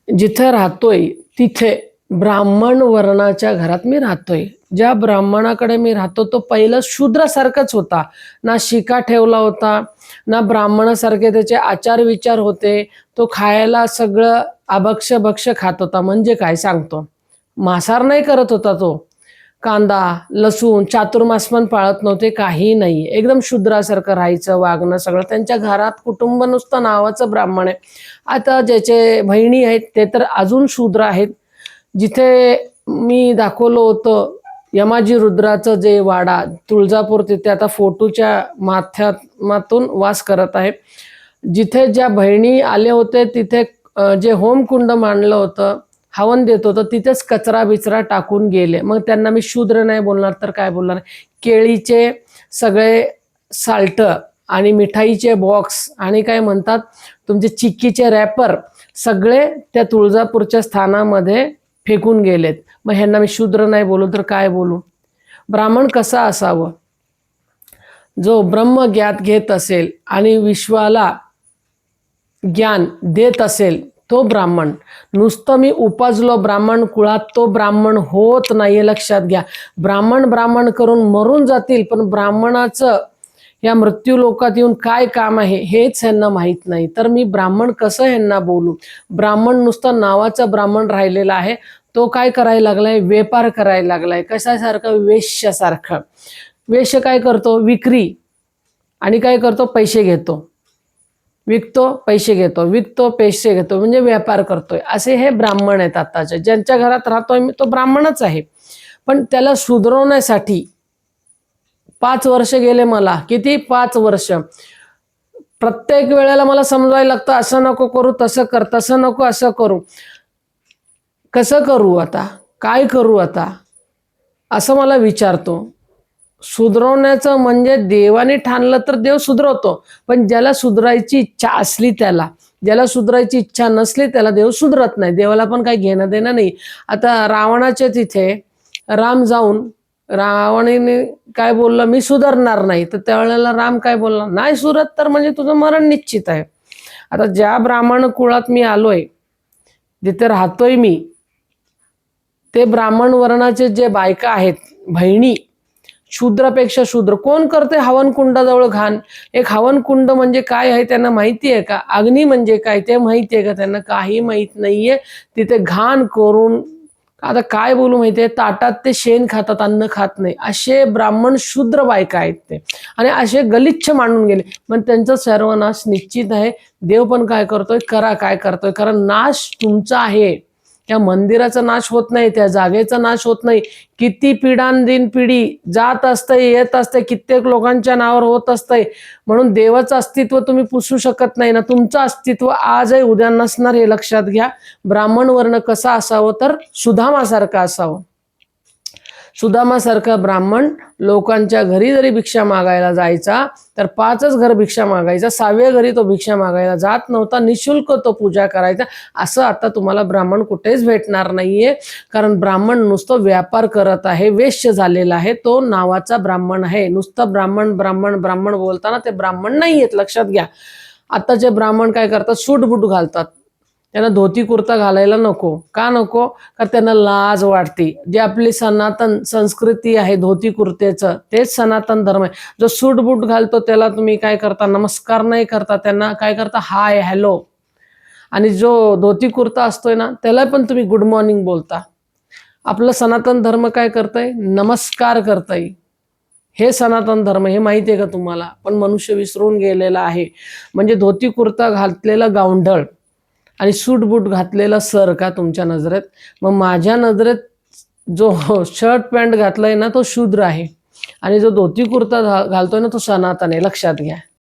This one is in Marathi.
जिथे राहतोय तिथे ब्राह्मण वर्णाच्या घरात मी राहतोय. ज्या ब्राह्मणाकडे मी राहतो तो पहिलं शूद्रासारखाच होता. ना शिका ठेवला होता, ना ब्राह्मणासारखे त्याचे आचार विचार होते. तो खायला सगळं अभक्ष भक्ष खात होता. म्हणजे काय सांगतो, मांसाहार नाही करत होता तो. कांदा लसूण चातुर्मास पण पाळत नव्हते, काही नाही. एकदम शूद्रासारखं राहायचं, वागणं सगळं. त्यांच्या घरात कुटुंब नुसतं नावाचं ब्राह्मण आहे. आता ज्याचे बहिणी आहेत ते तर अजून शूद्र आहेत. जिथे मी दाखवलं होतं यमाजी रुद्राचं जे वाडा तुळजापूर, तिथे आता फोटोच्या माध्यमातून वास करत आहे. जिथे ज्या बहिणी आले होते तिथे जे होमकुंड मांडलं होतं, हवन देत होतं, तिथेच कचरा बिचरा टाकून गेले. मग त्यांना मी शूद्र नाही बोलणार तर काय बोलणार. केळीचे सगळे साल्ट आणि मिठाईचे बॉक्स आणि काय म्हणतात तुमचे चिक्कीचे रॅपर सगळे त्या तुळजापूरच्या स्थानामध्ये फेकून गेलेत. मग ह्यांना मी शूद्र नाही बोलू तर काय बोलू. ब्राह्मण कसा असावं, जो ब्रह्मज्ञात घेत असेल आणि विश्वाला ज्ञान देत असेल तो ब्राह्मण. नुसतं मी उपाजलो ब्राह्मण कुळात तो ब्राह्मण होत नाही, लक्षात घ्या. ब्राह्मण ब्राह्मण करून मरून जातील, पण ब्राह्मणाचं या मृत्यू लोकात येऊन काय काम आहे हेच ह्यांना माहीत नाही. तर मी ब्राह्मण कसं ह्यांना बोलू. ब्राह्मण नुसतं नावाचा ब्राह्मण राहिलेला आहे. तो काय करायला लागलाय, व्यापार करायला लागलाय. कशासारखं, वेश्यासारखं. वेश्य काय करतो, विक्री आणि काय करतो, पैसे घेतो. विकतो पैसे घेतो, विकतो पैसे घेतो, म्हणजे व्यापार करतोय. असे हे ब्राह्मण आहेत आताचे. ज्यांच्या घरात राहतोय मी तो ब्राह्मणच आहे. पण त्याला सुधारवण्यासाठी 5 वर्ष गेले मला. किती, 5 वर्ष. प्रत्येक वेळेला मला समजायला लागतं, असं नको करू, तसं कर, तसं नको, असं करू. कसं करू आता, काय करू आता, असं मला विचारतो. सुधरवण्याचं म्हणजे देवाने ठाणलं तर देव सुधरवतो, पण ज्याला सुधरायची इच्छा असली त्याला, ज्याला सुधरायची इच्छा नसली त्याला देव सुधरत नाही. देवाला पण काही घेणं देणं नाही. आता रावणाच्या तिथे राम जाऊन रावणाने काय बोललं, मी सुधारणार नाही. तर त्यावेळेला राम काय बोलला, नाही सुधरत तर म्हणजे तुझं मरण निश्चित आहे. आता ज्या ब्राह्मण कुळात मी आलोय, जिथे राहतोय मी, ते ब्राह्मण वर्णाचे जे बायका आहेत बहिणी, शूद्रापेक्षा शूद्र. कोण करते हवनकुंडाजवळ घाण. एक हवनकुंड म्हणजे काय आहे त्यांना माहिती आहे का. अग्नी म्हणजे काय ते माहिती आहे का त्यांना, काही माहीत नाहीये. तिथे घाण करून, आता काय बोलू माहितीये, ताटात ते शेण खातात, अन्न खात नाही. असे ब्राह्मण शूद्र बायका आहेत ते, आणि असे गलिच्छ मांडून गेले. पण त्यांचा सर्वनाश निश्चित आहे. देव पण काय करतोय, करा काय करतोय, कारण नाश तुमचा आहे. त्या मंदिराचा नाश होत नाही, त्या जागेचा नाश होत नाही. किती पिढ्यानदिन पिढी जात असते, येत असते, कित्येक लोकांच्या नावावर होत असते. म्हणून देवाचं अस्तित्व तुम्ही पुसू शकत नाही ना. तुमचं अस्तित्व आज आहे, उद्या नसणार, हे लक्षात घ्या. ब्राह्मण वर्ण कसा असावं, तर सुदामासारखा असावं. सुदामासारखा ब्राह्मण लोकांच्या घरी जरी भिक्षा मागायला जायचा तर 5च घर भिक्षा मागायचा, 6व्या घरी तो भिक्षा मागायला जात नव्हता. निशुल्क तो पूजा करायचा. असं आता तुम्हाला ब्राह्मण कुठेच भेटणार नाहीये, कारण ब्राह्मण नुसतं व्यापार करत आहे, वेश्य झालेला आहे. तो नावाचा ब्राह्मण आहे. नुसतं ब्राह्मण ब्राह्मण ब्राह्मण बोलताना ते ब्राह्मण नाही आहेत, लक्षात घ्या. आताचे ब्राह्मण काय करतात, सूट बूट घालतात. त्यांना धोती कुर्ता घालायला नको. का नको, कारण त्यांना लाज वाटते. जी आपली सनातन संस्कृती आहे धोती कुर्त्याचं, तेच सनातन धर्म आहे. जो सूट बूट घालतो त्याला तुम्ही काय करता, नमस्कार नाही करता, त्यांना काय करता, हाय हॅलो. आणि जो धोती कुर्ता असतोय ना त्याला पण तुम्ही गुड मॉर्निंग बोलता. आपलं सनातन धर्म काय करतंय, नमस्कार करतंय. हे सनातन धर्म, हे माहिती आहे का तुम्हाला. पण मनुष्य विसरून गेलेला आहे. म्हणजे धोती कुर्ता घातलेलं गावंढळ आणि सूट बूट घातलेला सर का तुमच्या नजरेत. मग माझ्या नजरेत जो शर्ट पॅन्ट घातलाय ना तो शूद्र आहे, आणि जो धोती कुर्ता घालतोय ना तो सनातन आहे, लक्षात घ्या.